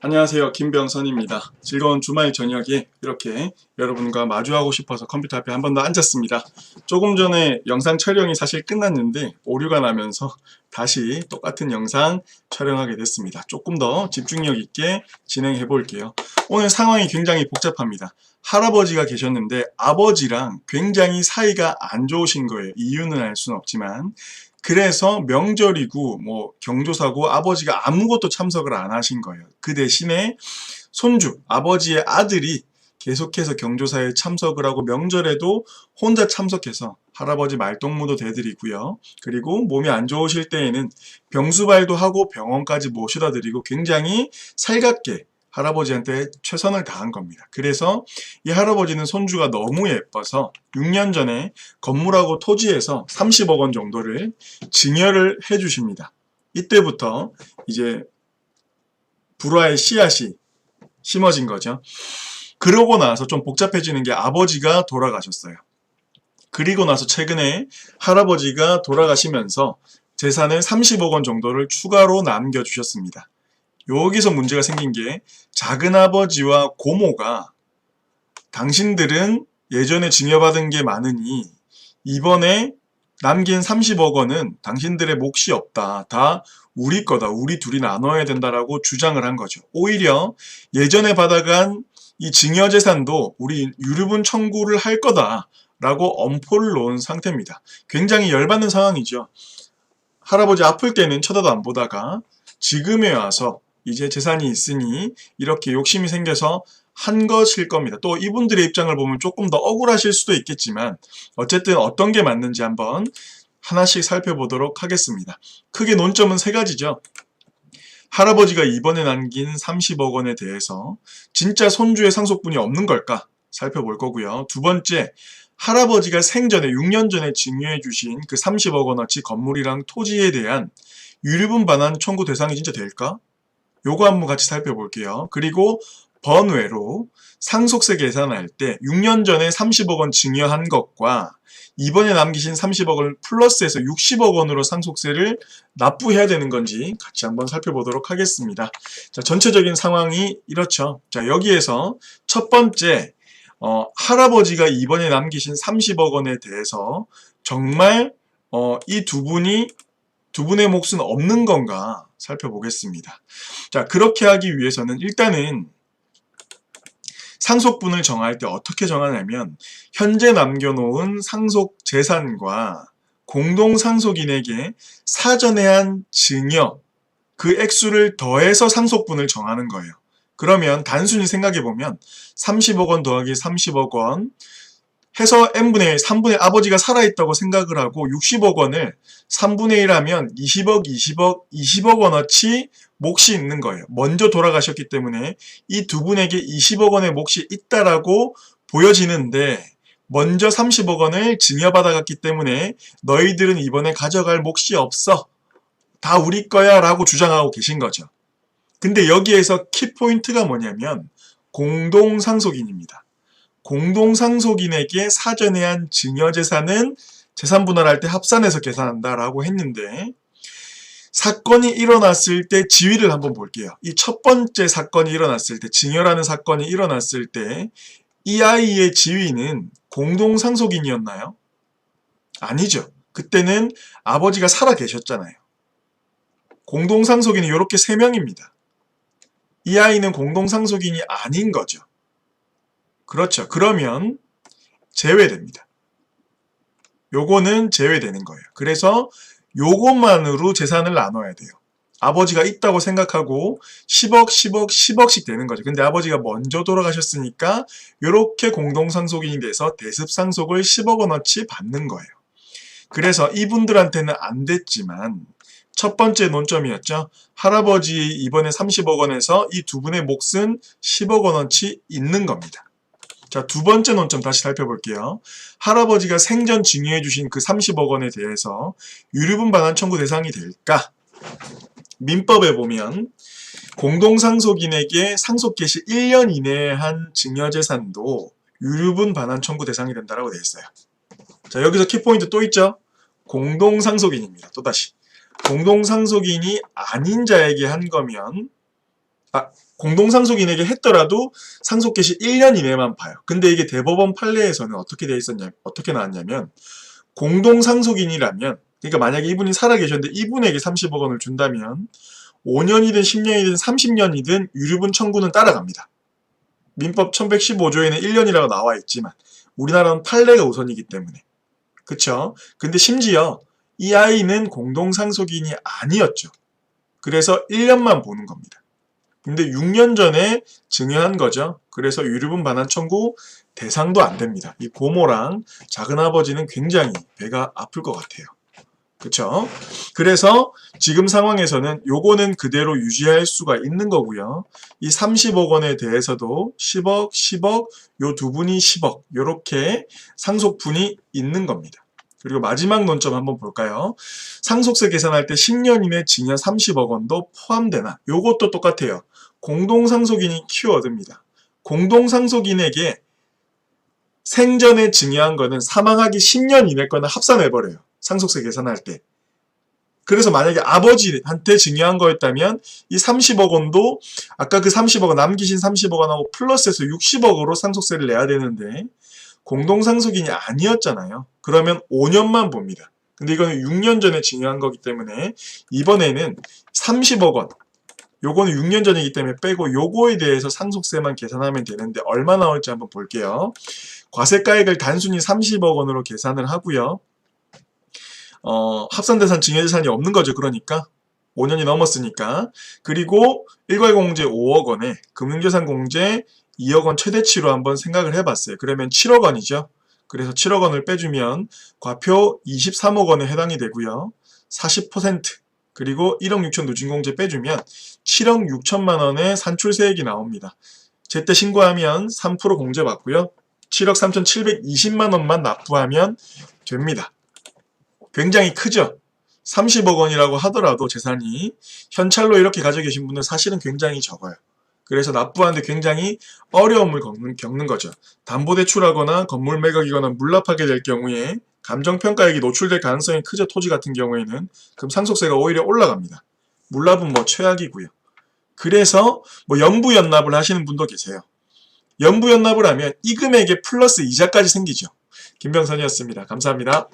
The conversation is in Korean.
안녕하세요. 김병선입니다. 즐거운 주말 저녁에 이렇게 여러분과 마주하고 싶어서 컴퓨터 앞에 한 번 더 앉았습니다. 조금 전에 영상 촬영이 사실 끝났는데 오류가 나면서 다시 똑같은 영상 촬영하게 됐습니다. 조금 더 집중력 있게 진행해 볼게요. 오늘 상황이 굉장히 복잡합니다. 할아버지가 계셨는데 아버지랑 굉장히 사이가 안 좋으신 거예요. 이유는 알 수는 없지만. 그래서 명절이고 뭐 경조사고 아버지가 아무것도 참석을 안 하신 거예요. 그 대신에 손주, 아버지의 아들이 계속해서 경조사에 참석을 하고 명절에도 혼자 참석해서 할아버지 말동무도 대드리고요. 그리고 몸이 안 좋으실 때에는 병수발도 하고 병원까지 모셔다 드리고 굉장히 살갑게 할아버지한테 최선을 다한 겁니다. 그래서 이 할아버지는 손주가 너무 예뻐서 6년 전에 건물하고 토지에서 30억 원 정도를 증여를 해주십니다. 이때부터 이제 불화의 씨앗이 심어진 거죠. 그러고 나서 좀 복잡해지는 게 아버지가 돌아가셨어요. 그리고 나서 최근에 할아버지가 돌아가시면서 재산을 30억 원 정도를 추가로 남겨주셨습니다. 여기서 문제가 생긴 게 작은아버지와 고모가 당신들은 예전에 증여받은 게 많으니 이번에 남긴 30억 원은 당신들의 몫이 없다. 다 우리 거다. 우리 둘이 나눠야 된다라고 주장을 한 거죠. 오히려 예전에 받아간 이 증여재산도 우리 유류분 청구를 할 거다라고 엄포를 놓은 상태입니다. 굉장히 열받는 상황이죠. 할아버지 아플 때는 쳐다도 안 보다가 지금에 와서 이제 재산이 있으니 이렇게 욕심이 생겨서 한 것일 겁니다. 또 이분들의 입장을 보면 조금 더 억울하실 수도 있겠지만 어쨌든 어떤 게 맞는지 한번 하나씩 살펴보도록 하겠습니다. 크게 논점은 세 가지죠. 할아버지가 이번에 남긴 30억 원에 대해서 진짜 손주의 상속분이 없는 걸까 살펴볼 거고요. 두 번째, 할아버지가 생전에 6년 전에 증여해 주신 그 30억 원어치 건물이랑 토지에 대한 유류분 반환 청구 대상이 진짜 될까? 요거 한번 같이 살펴볼게요. 그리고 번외로 상속세 계산할 때 6년 전에 30억 원 증여한 것과 이번에 남기신 30억을 플러스해서 60억 원으로 상속세를 납부해야 되는 건지 같이 한번 살펴보도록 하겠습니다. 자, 전체적인 상황이 이렇죠. 자, 여기에서 첫 번째 할아버지가 이번에 남기신 30억 원에 대해서 정말 이 두 분의 몫은 없는 건가 살펴보겠습니다. 자, 그렇게 하기 위해서는 일단은 상속분을 정할 때 어떻게 정하냐면 현재 남겨놓은 상속 재산과 공동상속인에게 사전에 한 증여 그 액수를 더해서 상속분을 정하는 거예요. 그러면 단순히 생각해보면 30억 원 더하기 30억 원 해서 n분의 1, 3분의 아버지가 살아있다고 생각을 하고 60억 원을 3분의 1 하면 20억 원어치 몫이 있는 거예요. 먼저 돌아가셨기 때문에 이 두 분에게 20억 원의 몫이 있다라고 보여지는데 먼저 30억 원을 증여받아갔기 때문에 너희들은 이번에 가져갈 몫이 없어. 다 우리 거야 라고 주장하고 계신 거죠. 근데 여기에서 키포인트가 뭐냐면 공동상속인입니다. 공동상속인에게 사전에 한 증여재산은 재산분할할 때 합산해서 계산한다라고 했는데 사건이 일어났을 때 지위를 한번 볼게요. 이 첫 번째 사건이 일어났을 때 증여라는 사건이 일어났을 때 이 아이의 지위는 공동상속인이었나요? 아니죠. 그때는 아버지가 살아 계셨잖아요. 공동상속인이 이렇게 3명입니다. 이 아이는 공동상속인이 아닌 거죠. 그렇죠. 그러면 제외됩니다. 요거는 제외되는 거예요. 그래서 요것만으로 재산을 나눠야 돼요. 아버지가 있다고 생각하고 10억, 10억, 10억씩 되는 거죠. 근데 아버지가 먼저 돌아가셨으니까 요렇게 공동상속인이 돼서 대습상속을 10억 원어치 받는 거예요. 그래서 이분들한테는 안 됐지만 첫 번째 논점이었죠. 할아버지 이번에 30억 원에서 이 두 분의 몫은 10억 원어치 있는 겁니다. 자, 두 번째 논점 다시 살펴볼게요. 할아버지가 생전 증여해 주신 그 30억 원에 대해서 유류분 반환 청구 대상이 될까? 민법에 보면 공동상속인에게 상속 개시 1년 이내에 한 증여재산도 유류분 반환 청구 대상이 된다고 되어 있어요. 자, 여기서 키포인트 또 있죠? 공동상속인입니다. 또다시. 공동상속인이 아닌 자에게 한 거면 공동상속인에게 했더라도 상속개시 1년 이내만 봐요. 근데 이게 대법원 판례에서는 어떻게 나왔냐면, 공동상속인이라면, 그러니까 만약에 이분이 살아계셨는데 이분에게 30억 원을 준다면 5년이든 10년이든 30년이든 유류분 청구는 따라갑니다. 민법 1115조에는 1년이라고 나와 있지만 우리나라는 판례가 우선이기 때문에. 그쵸? 근데 심지어 이 아이는 공동상속인이 아니었죠. 그래서 1년만 보는 겁니다. 근데 6년 전에 증여한 거죠. 그래서 유류분 반환 청구 대상도 안 됩니다. 이 고모랑 작은아버지는 굉장히 배가 아플 것 같아요. 그쵸? 그래서 지금 상황에서는 요거는 그대로 유지할 수가 있는 거고요. 이 30억 원에 대해서도 10억, 10억, 요 두 분이 10억, 요렇게 상속분이 있는 겁니다. 그리고 마지막 논점 한번 볼까요? 상속세 계산할 때 10년 이내 증여 30억 원도 포함되나? 요것도 똑같아요. 공동상속인이 키워드입니다. 공동상속인에게 생전에 증여한 거는 사망하기 10년 이내 거는 합산해버려요. 상속세 계산할 때. 그래서 만약에 아버지한테 증여한 거였다면 이 30억 원도 아까 그 30억 원 남기신 30억 원하고 플러스해서 60억으로 상속세를 내야 되는데 공동상속인이 아니었잖아요. 그러면 5년만 봅니다. 근데 이거는 6년 전에 증여한 거기 때문에 이번에는 30억 원 요거는 6년 전이기 때문에 빼고 요거에 대해서 상속세만 계산하면 되는데 얼마 나올지 한번 볼게요. 과세가액을 단순히 30억 원으로 계산을 하고요. 합산대산 증여재산이 없는 거죠. 그러니까 5년이 넘었으니까. 그리고 일괄공제 5억 원에 금융재산 공제 2억 원 최대치로 한번 생각을 해봤어요. 그러면 7억 원이죠. 그래서 7억 원을 빼주면 과표 23억 원에 해당이 되고요. 40% 그리고 1억 6천 누진공제 빼주면 7억 6천만 원의 산출세액이 나옵니다. 제때 신고하면 3% 공제 받고요. 7억 3,720만 원만 납부하면 됩니다. 굉장히 크죠? 30억 원이라고 하더라도 재산이 현찰로 이렇게 가지고 계신 분은 사실은 굉장히 적어요. 그래서 납부하는데 굉장히 어려움을 겪는 거죠. 담보대출하거나 건물 매각이거나 물납하게 될 경우에 감정평가액이 노출될 가능성이 크죠. 토지 같은 경우에는. 그럼 상속세가 오히려 올라갑니다. 물납은 뭐 최악이고요. 그래서 뭐 연부연납을 하시는 분도 계세요. 연부연납을 하면 이 금액에 플러스 이자까지 생기죠. 김병선이었습니다. 감사합니다.